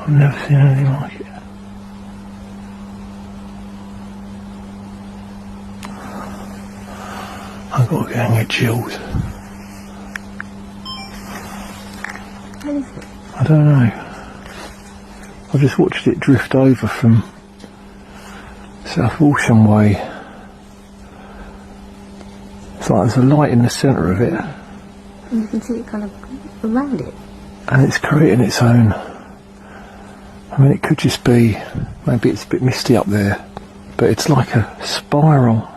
I've never seen anything like it. I've got to go and get chills. What is it? I don't know. I just watched it drift over from South Walsham Way. It's like there's a light in the centre of it. And you can see it kind of around it. And it's creating its own. I mean, it could just be, maybe it's a bit misty up there, but it's like a spiral.